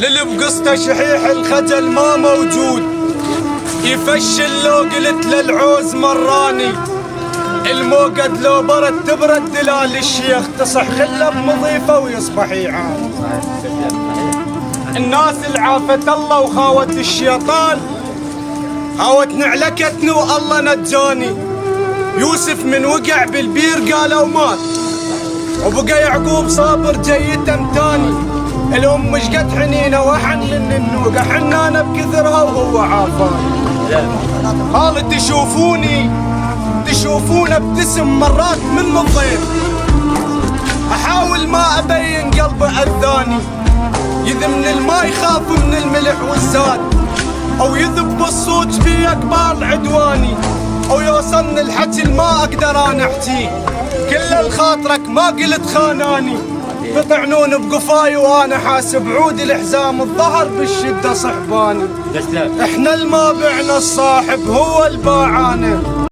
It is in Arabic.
للي بقصته شحيح الخجل ما موجود، يفشل لو قلت للعوز مراني، الموقد لو برد تبرد دلال الشيخ، تصح خله بمضيفه ويصبح يعان. الناس العافت الله وخاوت الشيطان، هاوت نعلكتني والله نجاني. يوسف من وقع بالبير قالوا مات، وبقى يعقوب صابر جيتم تاني. الام مش قد حنينه وحن للنوقه، حنانه بكثرها وهو عافاني. خالد تشوفونه ابتسم مرات من الضيف، احاول ما ابين قلبه اذاني. يذم من الماء يخاف من الملح والزاد، او يذب بالصوت في اقبال عدواني، او يوصلني الحكي ما اقدر انا احكيه. كل الخاطرك ما قلت خاناني، بطعنون بقفاي وانا حاسب عود الحزام، الظهر بالشده صحباني. احنا الما بعنا الصاحب هو الباعانه.